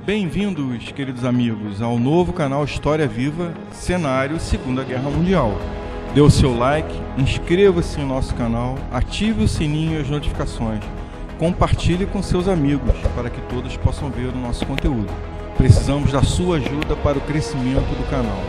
Bem-vindos, queridos amigos, ao novo canal História Viva, cenário Segunda Guerra Mundial. Dê o seu like, inscreva-se em nosso canal, ative o sininho e as notificações. Compartilhe com seus amigos para que todos possam ver o nosso conteúdo. Precisamos da sua ajuda para o crescimento do canal.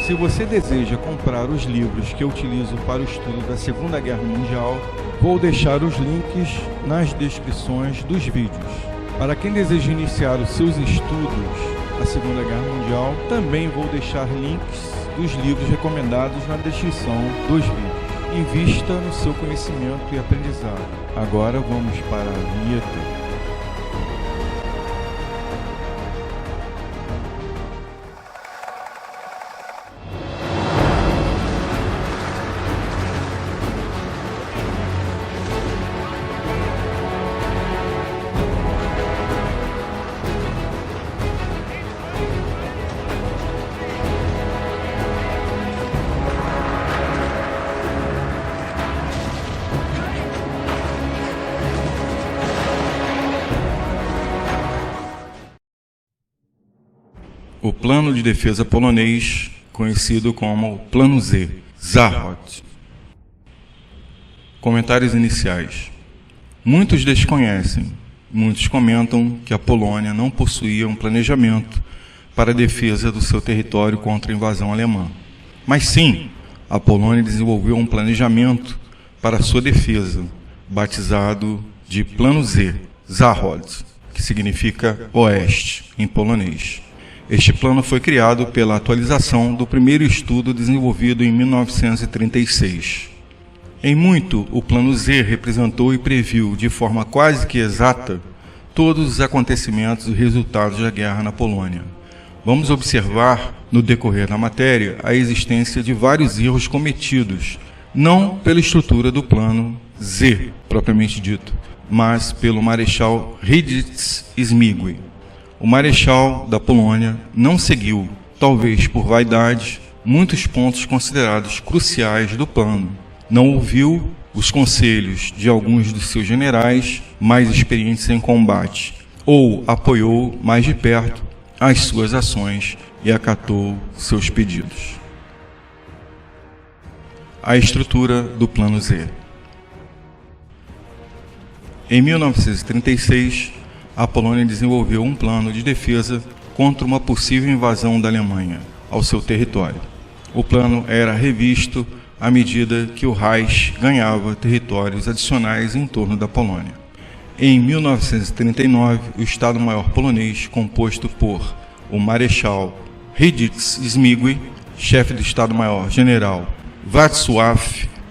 Se você deseja comprar os livros que eu utilizo para o estudo da Segunda Guerra Mundial, vou deixar os links nas descrições dos vídeos. Para quem deseja iniciar os seus estudos da Segunda Guerra Mundial, também vou deixar links dos livros recomendados na descrição dos vídeos. Invista no seu conhecimento e aprendizado. Agora vamos para a vinheta. O plano de defesa polonês, conhecido como Plano Z, Zachod. Comentários iniciais. Muitos desconhecem, muitos comentam que a Polônia não possuía um planejamento para a defesa do seu território contra a invasão alemã. Mas sim, a Polônia desenvolveu um planejamento para a sua defesa, batizado de Plano Z, Zachod, que significa Oeste em polonês. Este plano foi criado pela atualização do primeiro estudo desenvolvido em 1936. Em muito, o Plano Z representou e previu, de forma quase que exata, todos os acontecimentos e resultados da guerra na Polônia. Vamos observar, no decorrer da matéria, a existência de vários erros cometidos, não pela estrutura do Plano Z, propriamente dito, mas pelo Marechal Radziwiłł. O Marechal da Polônia não seguiu, talvez por vaidade, muitos pontos considerados cruciais do plano. Não ouviu os conselhos de alguns dos seus generais mais experientes em combate, ou apoiou mais de perto as suas ações e acatou seus pedidos. A estrutura do Plano Z. Em 1936, a Polônia desenvolveu um plano de defesa contra uma possível invasão da Alemanha ao seu território. O plano era revisto à medida que o Reich ganhava territórios adicionais em torno da Polônia. Em 1939, o Estado-Maior polonês, composto por o Marechal Radziwiłł, chefe do Estado-Maior General Wacław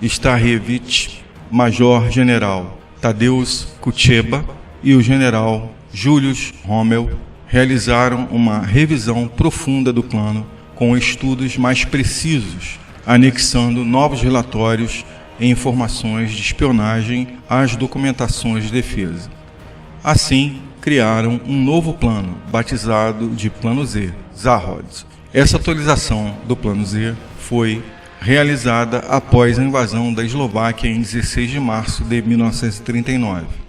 Starkiewicz, Major-General Tadeusz Kuczeba e o General Julius Rommel, realizaram uma revisão profunda do plano com estudos mais precisos, anexando novos relatórios e informações de espionagem às documentações de defesa. Assim, criaram um novo plano, batizado de Plano Z, Zachod. Essa atualização do Plano Z foi realizada após a invasão da Eslováquia em 16 de março de 1939.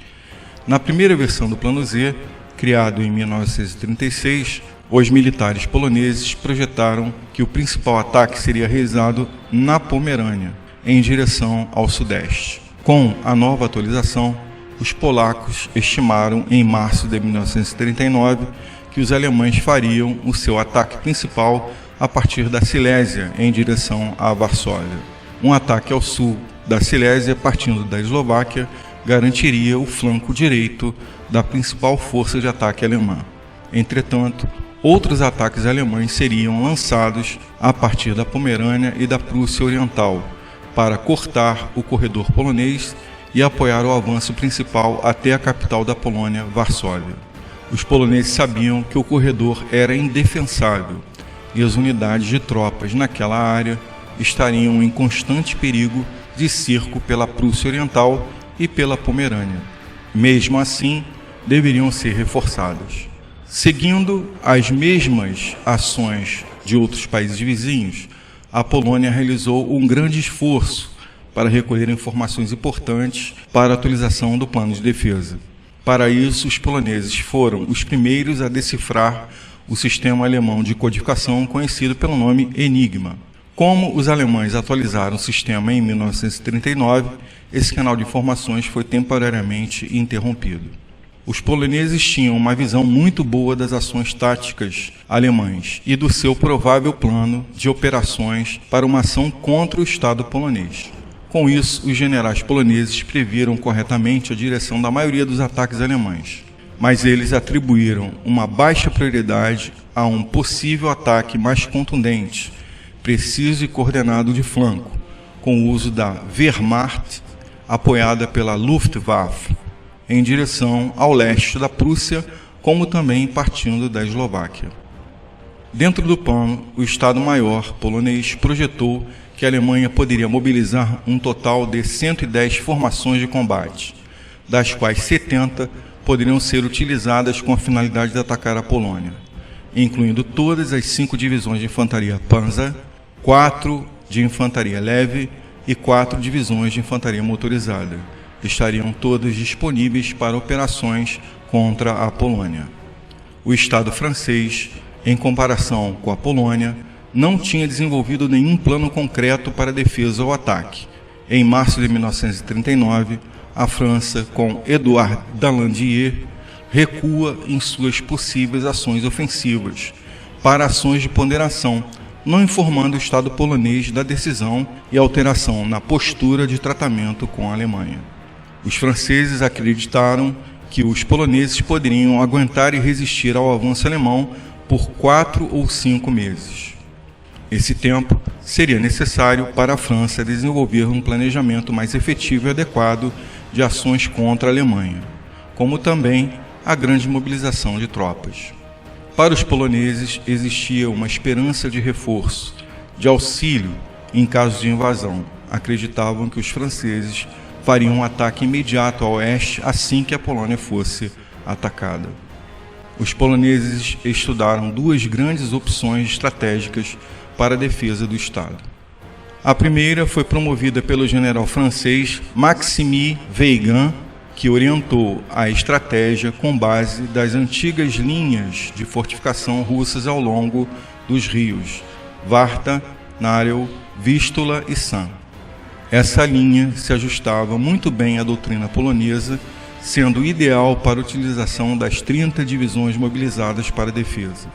Na primeira versão do Plano Z, criado em 1936, os militares poloneses projetaram que o principal ataque seria realizado na Pomerânia, em direção ao sudeste. Com a nova atualização, os polacos estimaram em março de 1939 que os alemães fariam o seu ataque principal a partir da Silésia, em direção a Varsóvia. Um ataque ao sul da Silésia, partindo da Eslováquia, garantiria o flanco direito da principal força de ataque alemã. Entretanto, outros ataques alemães seriam lançados a partir da Pomerânia e da Prússia Oriental, para cortar o corredor polonês e apoiar o avanço principal até a capital da Polônia, Varsóvia. Os poloneses sabiam que o corredor era indefensável e as unidades de tropas naquela área estariam em constante perigo de cerco pela Prússia Oriental e pela Pomerânia. Mesmo assim, deveriam ser reforçados. Seguindo as mesmas ações de outros países vizinhos, a Polônia realizou um grande esforço para recolher informações importantes para a atualização do plano de defesa. Para isso, os poloneses foram os primeiros a decifrar o sistema alemão de codificação conhecido pelo nome Enigma. Como os alemães atualizaram o sistema em 1939, esse canal de informações foi temporariamente interrompido. Os poloneses tinham uma visão muito boa das ações táticas alemãs e do seu provável plano de operações para uma ação contra o Estado polonês. Com isso, os generais poloneses previram corretamente a direção da maioria dos ataques alemães, mas eles atribuíram uma baixa prioridade a um possível ataque mais contundente, preciso e coordenado de flanco, com o uso da Wehrmacht, apoiada pela Luftwaffe, em direção ao leste da Prússia, como também partindo da Eslováquia. Dentro do plano, o Estado-Maior polonês projetou que a Alemanha poderia mobilizar um total de 110 formações de combate, das quais 70 poderiam ser utilizadas com a finalidade de atacar a Polônia, incluindo todas as 5 divisões de infantaria Panzer, 4 de infantaria leve e 4 divisões de infantaria motorizada. Estariam todas disponíveis para operações contra a Polônia. O Estado francês, em comparação com a Polônia, não tinha desenvolvido nenhum plano concreto para defesa ou ataque. Em março de 1939, a França, com Édouard Daladier, recua em suas possíveis ações ofensivas para ações de ponderação, não informando o Estado polonês da decisão e alteração na postura de tratamento com a Alemanha. Os franceses acreditaram que os poloneses poderiam aguentar e resistir ao avanço alemão por 4 ou 5 meses. Esse tempo seria necessário para a França desenvolver um planejamento mais efetivo e adequado de ações contra a Alemanha, como também a grande mobilização de tropas. Para os poloneses existia uma esperança de reforço, de auxílio em caso de invasão. Acreditavam que os franceses fariam um ataque imediato ao oeste assim que a Polônia fosse atacada. Os poloneses estudaram 2 grandes opções estratégicas para a defesa do Estado. A primeira foi promovida pelo general francês Maxime Weygand, que orientou a estratégia com base das antigas linhas de fortificação russas ao longo dos rios Varta, Nareu, Vístula e San. Essa linha se ajustava muito bem à doutrina polonesa, sendo ideal para a utilização das 30 divisões mobilizadas para a defesa.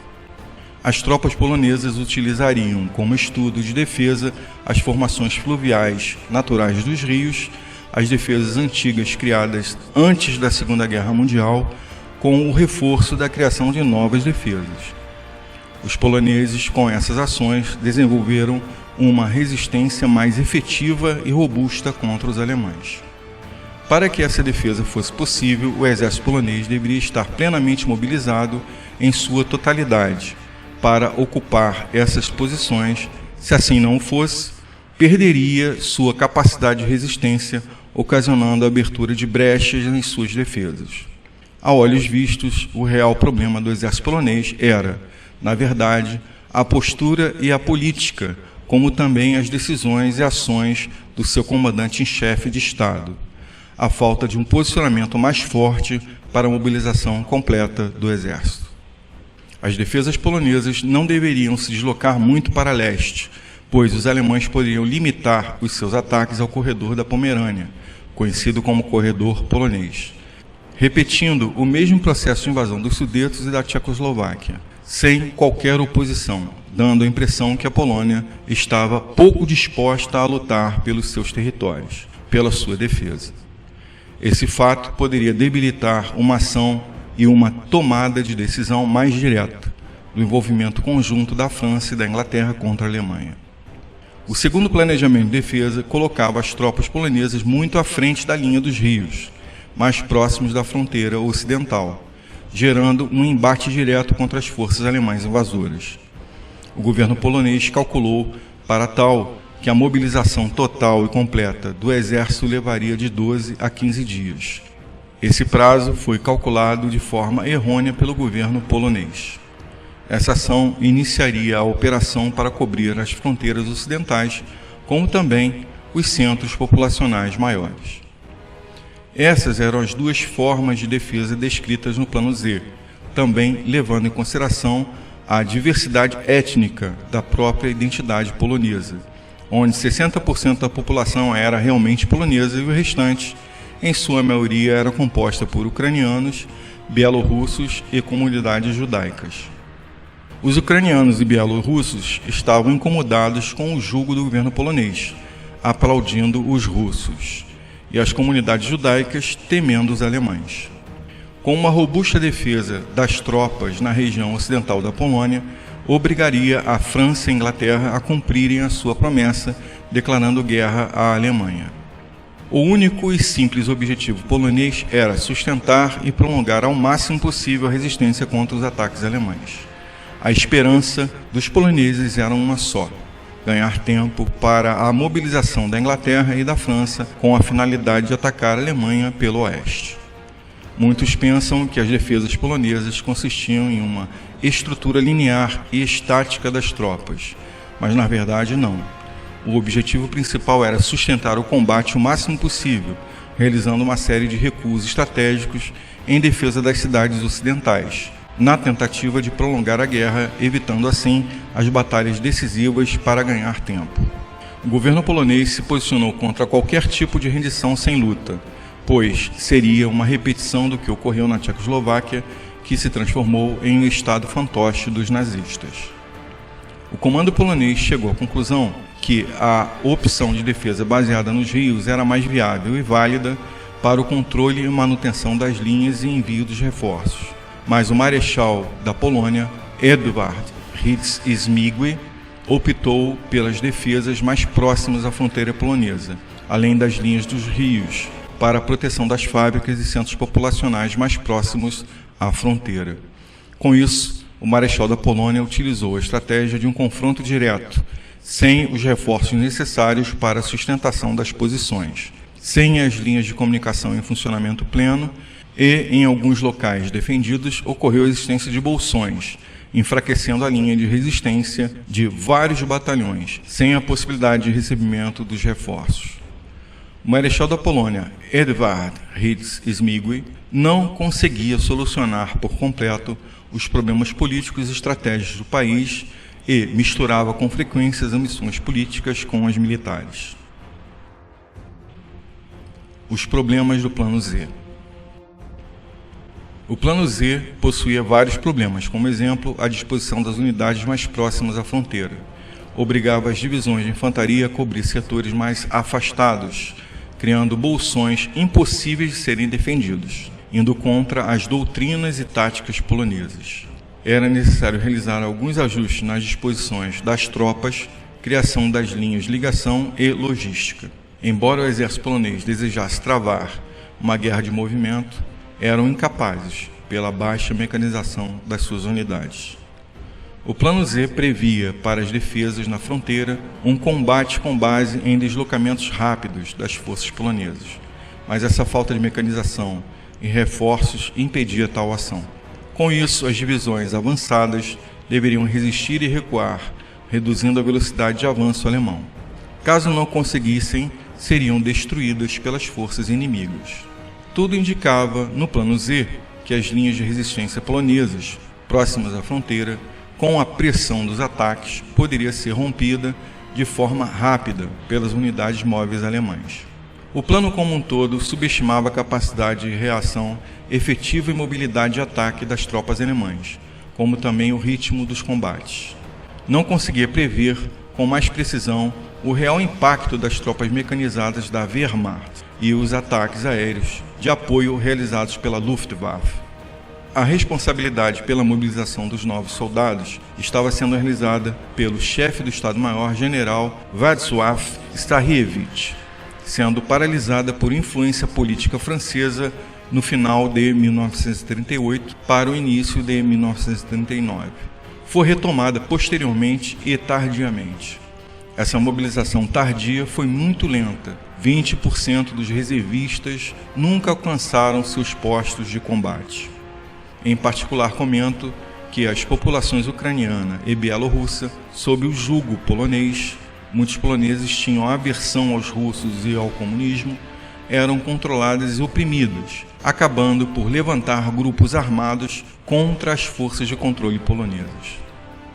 As tropas polonesas utilizariam como estudo de defesa as formações fluviais naturais dos rios, as defesas antigas criadas antes da Segunda Guerra Mundial, com o reforço da criação de novas defesas. Os poloneses, com essas ações, desenvolveram uma resistência mais efetiva e robusta contra os alemães. Para que essa defesa fosse possível, o exército polonês deveria estar plenamente mobilizado em sua totalidade para ocupar essas posições. Se assim não fosse, perderia sua capacidade de resistência, ocasionando a abertura de brechas em suas defesas. A olhos vistos, o real problema do exército polonês era, na verdade, a postura e a política, como também as decisões e ações do seu comandante em chefe de Estado, a falta de um posicionamento mais forte para a mobilização completa do exército. As defesas polonesas não deveriam se deslocar muito para leste, pois os alemães poderiam limitar os seus ataques ao corredor da Pomerânia, conhecido como corredor polonês, repetindo o mesmo processo de invasão dos Sudetos e da Tchecoslováquia, sem qualquer oposição, dando a impressão que a Polônia estava pouco disposta a lutar pelos seus territórios, pela sua defesa. Esse fato poderia debilitar uma ação e uma tomada de decisão mais direta do envolvimento conjunto da França e da Inglaterra contra a Alemanha. O segundo planejamento de defesa colocava as tropas polonesas muito à frente da linha dos rios, mais próximos da fronteira ocidental, gerando um embate direto contra as forças alemãs invasoras. O governo polonês calculou para tal que a mobilização total e completa do exército levaria de 12 a 15 dias. Esse prazo foi calculado de forma errônea pelo governo polonês. Essa ação iniciaria a operação para cobrir as fronteiras ocidentais, como também os centros populacionais maiores. Essas eram as duas formas de defesa descritas no Plano Z, também levando em consideração a diversidade étnica da própria identidade polonesa, onde 60% da população era realmente polonesa e o restante, em sua maioria, era composta por ucranianos, bielorrussos e comunidades judaicas. Os ucranianos e bielorrussos estavam incomodados com o jugo do governo polonês, aplaudindo os russos, e as comunidades judaicas temendo os alemães. Com uma robusta defesa das tropas na região ocidental da Polônia, obrigaria a França e a Inglaterra a cumprirem a sua promessa, declarando guerra à Alemanha. O único e simples objetivo polonês era sustentar e prolongar ao máximo possível a resistência contra os ataques alemães. A esperança dos poloneses era uma só: ganhar tempo para a mobilização da Inglaterra e da França com a finalidade de atacar a Alemanha pelo oeste. Muitos pensam que as defesas polonesas consistiam em uma estrutura linear e estática das tropas, mas na verdade não. O objetivo principal era sustentar o combate o máximo possível, realizando uma série de recuos estratégicos em defesa das cidades ocidentais, na tentativa de prolongar a guerra, evitando assim as batalhas decisivas para ganhar tempo. O governo polonês se posicionou contra qualquer tipo de rendição sem luta, pois seria uma repetição do que ocorreu na Tchecoslováquia, que se transformou em um estado fantoche dos nazistas. O comando polonês chegou à conclusão que a opção de defesa baseada nos rios era mais viável e válida para o controle e manutenção das linhas e envio dos reforços. Mas o marechal da Polônia, Edward Hitz-Zmigły, optou pelas defesas mais próximas à fronteira polonesa, além das linhas dos rios, para a proteção das fábricas e centros populacionais mais próximos à fronteira. Com isso, o marechal da Polônia utilizou a estratégia de um confronto direto, sem os reforços necessários para a sustentação das posições, sem as linhas de comunicação em funcionamento pleno, e, em alguns locais defendidos, ocorreu a existência de bolsões, enfraquecendo a linha de resistência de vários batalhões, sem a possibilidade de recebimento dos reforços. O marechal da Polônia, Edward Hitz-Zmigły, não conseguia solucionar por completo os problemas políticos e estratégicos do país e misturava com frequência as ambições políticas com as militares. Os problemas do Plano Z. O Plano Z possuía vários problemas, como exemplo, a disposição das unidades mais próximas à fronteira. Obrigava as divisões de infantaria a cobrir setores mais afastados, criando bolsões impossíveis de serem defendidos, indo contra as doutrinas e táticas polonesas. Era necessário realizar alguns ajustes nas disposições das tropas, criação das linhas de ligação e logística. Embora o exército polonês desejasse travar uma guerra de movimento, eram incapazes pela baixa mecanização das suas unidades. O Plano Z previa para as defesas na fronteira um combate com base em deslocamentos rápidos das forças polonesas, mas essa falta de mecanização e reforços impedia tal ação. Com isso, as divisões avançadas deveriam resistir e recuar, reduzindo a velocidade de avanço alemão. Caso não conseguissem, seriam destruídas pelas forças inimigas. Tudo indicava, no Plano Z, que as linhas de resistência polonesas, próximas à fronteira, com a pressão dos ataques, poderia ser rompida de forma rápida pelas unidades móveis alemãs. O plano como um todo subestimava a capacidade de reação efetiva e mobilidade de ataque das tropas alemãs, como também o ritmo dos combates. Não conseguia prever, com mais precisão, o real impacto das tropas mecanizadas da Wehrmacht e os ataques aéreos de apoio realizados pela Luftwaffe. A responsabilidade pela mobilização dos novos soldados estava sendo realizada pelo chefe do Estado-Maior, general Władysław Starkiewicz, sendo paralisada por influência política francesa no final de 1938 para o início de 1939. Foi retomada posteriormente e tardiamente. Essa mobilização tardia foi muito lenta. 20% dos reservistas nunca alcançaram seus postos de combate. Em particular, comento que as populações ucraniana e bielorrussa, sob o jugo polonês, muitos poloneses tinham aversão aos russos e ao comunismo, eram controladas e oprimidas, acabando por levantar grupos armados contra as forças de controle polonesas.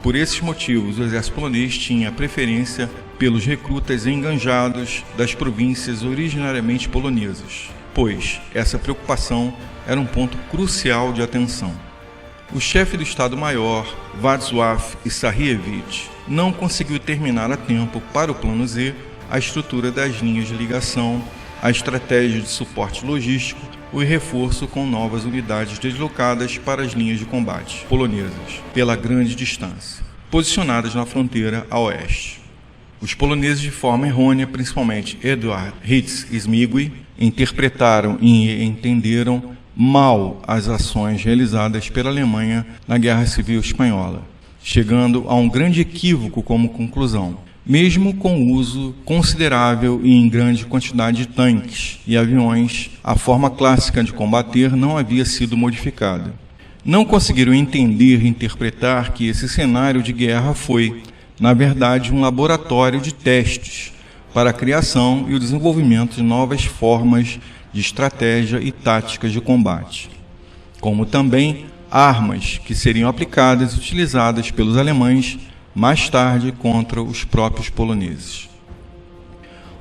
Por esses motivos, o exército polonês tinha preferência pelos recrutas enganjados das províncias originariamente polonesas, pois essa preocupação era um ponto crucial de atenção. O chefe do Estado-Maior, Władysław Isariewicz, não conseguiu terminar a tempo para o Plano Z a estrutura das linhas de ligação, a estratégia de suporte logístico e reforço com novas unidades deslocadas para as linhas de combate polonesas, pela grande distância, posicionadas na fronteira a oeste. Os poloneses, de forma errônea, principalmente Edward Hitz-Zmigui, interpretaram e entenderam mal as ações realizadas pela Alemanha na Guerra Civil Espanhola, chegando a um grande equívoco como conclusão. Mesmo com o uso considerável e em grande quantidade de tanques e aviões, a forma clássica de combater não havia sido modificada. Não conseguiram entender e interpretar que esse cenário de guerra foi, na verdade, um laboratório de testes para a criação e o desenvolvimento de novas formas de estratégia e táticas de combate, como também armas que seriam aplicadas e utilizadas pelos alemães mais tarde contra os próprios poloneses.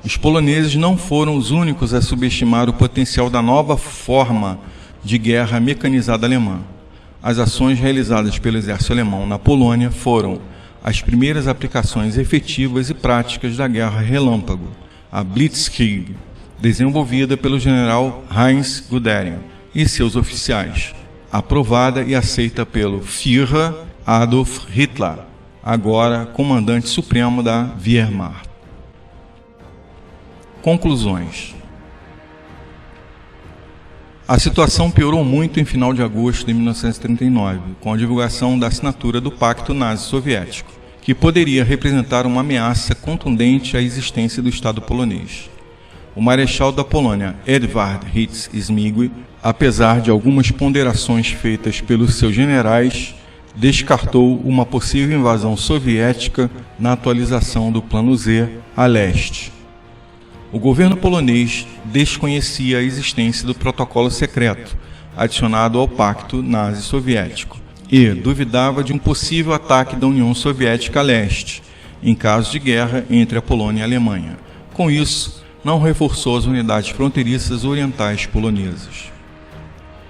Os poloneses não foram os únicos a subestimar o potencial da nova forma de guerra mecanizada alemã. As ações realizadas pelo exército alemão na Polônia foram as primeiras aplicações efetivas e práticas da guerra relâmpago, a Blitzkrieg, desenvolvida pelo general Heinz Guderian e seus oficiais, aprovada e aceita pelo Führer Adolf Hitler, agora comandante supremo da Wehrmacht. Conclusões. A situação piorou muito em final de agosto de 1939, com a divulgação da assinatura do Pacto Nazi-Soviético, que poderia representar uma ameaça contundente à existência do Estado polonês. O marechal da Polônia, Edward Hitz-Zmigui, apesar de algumas ponderações feitas pelos seus generais, descartou uma possível invasão soviética na atualização do Plano Z a leste. O governo polonês desconhecia a existência do protocolo secreto adicionado ao Pacto Nazi-Soviético e duvidava de um possível ataque da União Soviética a leste, em caso de guerra entre a Polônia e a Alemanha. Com isso, não reforçou as unidades fronteiriças orientais polonesas.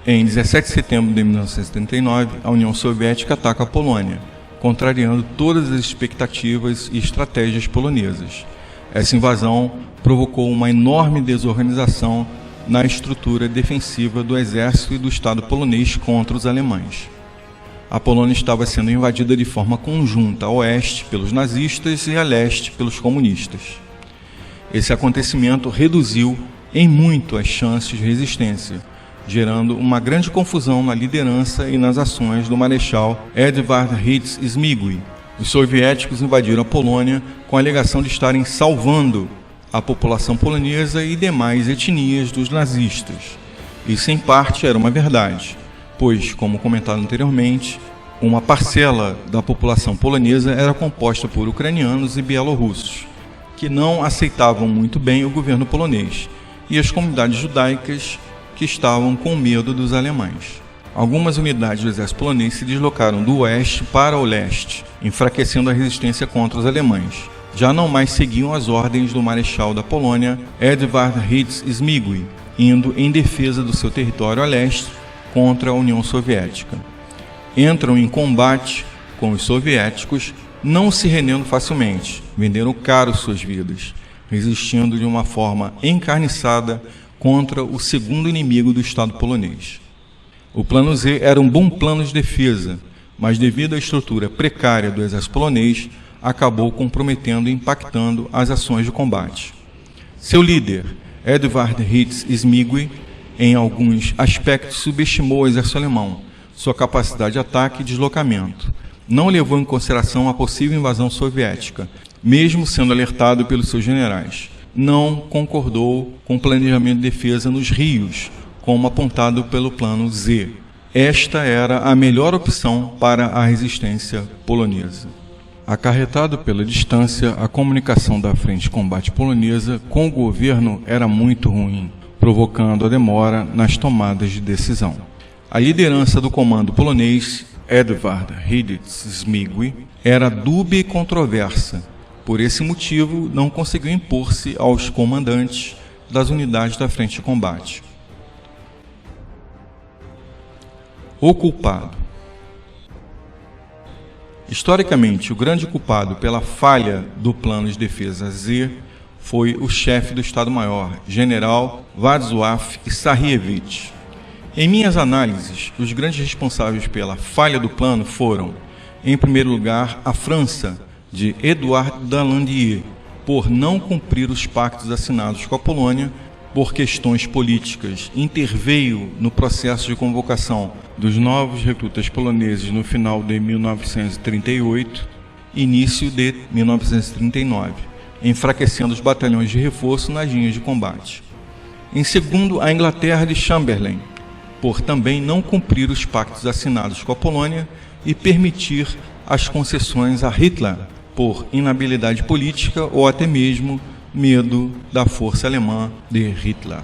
Em 17 de setembro de 1939, a União Soviética ataca a Polônia, contrariando todas as expectativas e estratégias polonesas. Essa invasão provocou uma enorme desorganização na estrutura defensiva do exército e do Estado polonês contra os alemães. A Polônia estava sendo invadida de forma conjunta a oeste pelos nazistas e a leste pelos comunistas. Esse acontecimento reduziu em muito as chances de resistência, gerando uma grande confusão na liderança e nas ações do marechal Edward Hitz-Zmigui. Os soviéticos invadiram a Polônia com a alegação de estarem salvando a população polonesa e demais etnias dos nazistas. Isso, em parte, era uma verdade, pois, como comentado anteriormente, uma parcela da população polonesa era composta por ucranianos e bielorrussos, que não aceitavam muito bem o governo polonês, e as comunidades judaicas que estavam com medo dos alemães. Algumas unidades do exército polonês se deslocaram do oeste para o leste, enfraquecendo a resistência contra os alemães. Já não mais seguiam as ordens do marechal da Polônia, Edward Hitz-Zmigui, indo em defesa do seu território a leste contra a União Soviética. Entram em combate com os soviéticos, não se rendendo facilmente, venderam caro suas vidas, resistindo de uma forma encarniçada contra o segundo inimigo do Estado polonês. O Plano Z era um bom plano de defesa, mas devido à estrutura precária do exército polonês, acabou comprometendo e impactando as ações de combate. Seu líder, Edward Hitz-Zmigui, em alguns aspectos subestimou o exército alemão, sua capacidade de ataque e deslocamento. Não levou em consideração a possível invasão soviética, mesmo sendo alertado pelos seus generais. Não concordou com o planejamento de defesa nos rios, como apontado pelo Plano Z. Esta era a melhor opção para a resistência polonesa. Acarretado pela distância, a comunicação da frente de combate polonesa com o governo era muito ruim. provocando a demora nas tomadas de decisão. A liderança do comando polonês, Edward Hiddes-Zmigły, era dúbia e controversa. Por esse motivo, não conseguiu impor-se aos comandantes das unidades da frente de combate. O culpado. Historicamente, o grande culpado pela falha do plano de defesa Z foi o chefe do Estado-Maior, general Władysław Sahariewicz. Em minhas análises, os grandes responsáveis pela falha do plano foram, em primeiro lugar, a França, de Édouard Daladier, por não cumprir os pactos assinados com a Polônia, por questões políticas, interveio no processo de convocação dos novos recrutas poloneses no final de 1938, início de 1939, enfraquecendo os batalhões de reforço nas linhas de combate. Em segundo, a Inglaterra de Chamberlain, por também não cumprir os pactos assinados com a Polônia e permitir as concessões a Hitler, por inabilidade política ou até mesmo medo da força alemã de Hitler.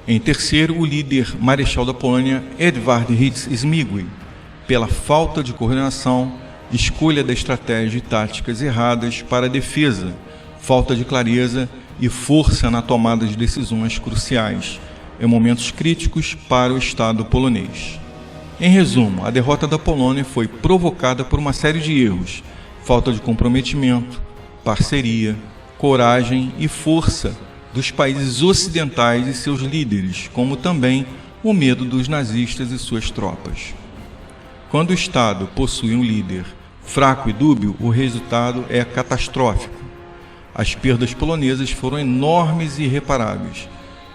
Em terceiro, o líder marechal da Polônia, Edward Hiddes-Zmigły, pela falta de coordenação, escolha da estratégia e táticas erradas para a defesa, falta de clareza e força na tomada de decisões cruciais, em momentos críticos para o Estado polonês. Em resumo, a derrota da Polônia foi provocada por uma série de erros, falta de comprometimento, parceria, coragem e força dos países ocidentais e seus líderes, como também o medo dos nazistas e suas tropas. Quando o Estado possui um líder fraco e dúbio, o resultado é catastrófico. As perdas polonesas foram enormes e irreparáveis.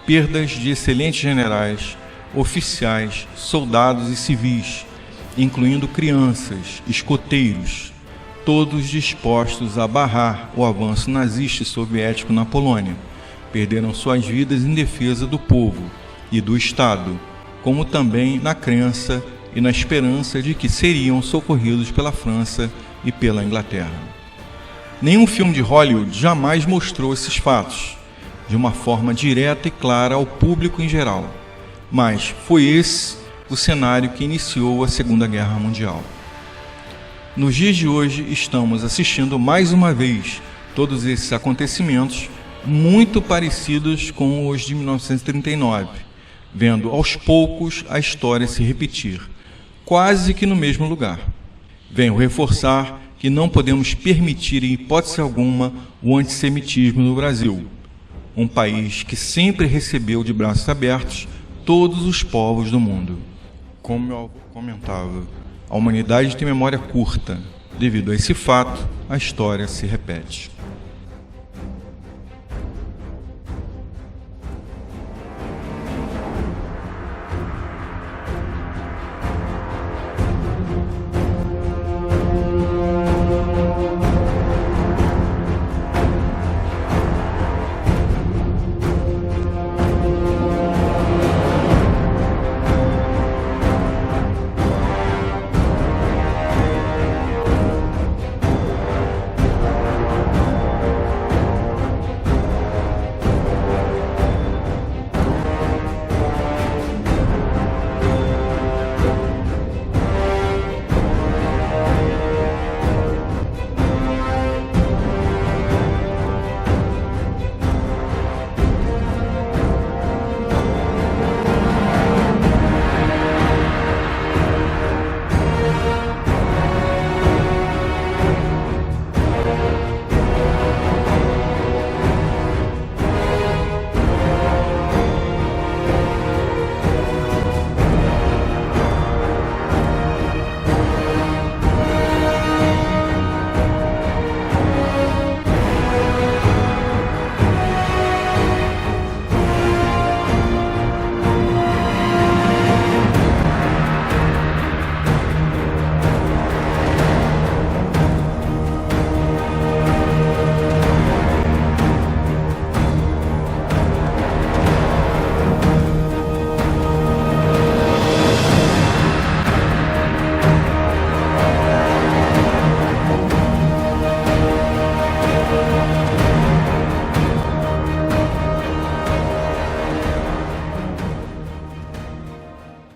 Perdas de excelentes generais, oficiais, soldados e civis, incluindo crianças, escoteiros, todos dispostos a barrar o avanço nazista e soviético na Polônia. Perderam suas vidas em defesa do povo e do Estado, como também na crença e na esperança de que seriam socorridos pela França e pela Inglaterra. Nenhum filme de Hollywood jamais mostrou esses fatos de uma forma direta e clara ao público em geral, mas foi esse o cenário que iniciou a Segunda Guerra Mundial. Nos dias de hoje, estamos assistindo mais uma vez todos esses acontecimentos muito parecidos com os de 1939, vendo aos poucos a história se repetir, quase que no mesmo lugar. Venho reforçar que não podemos permitir em hipótese alguma o antissemitismo no Brasil, um país que sempre recebeu de braços abertos todos os povos do mundo. Como meu avô comentava, a humanidade tem memória curta. Devido a esse fato, a história se repete.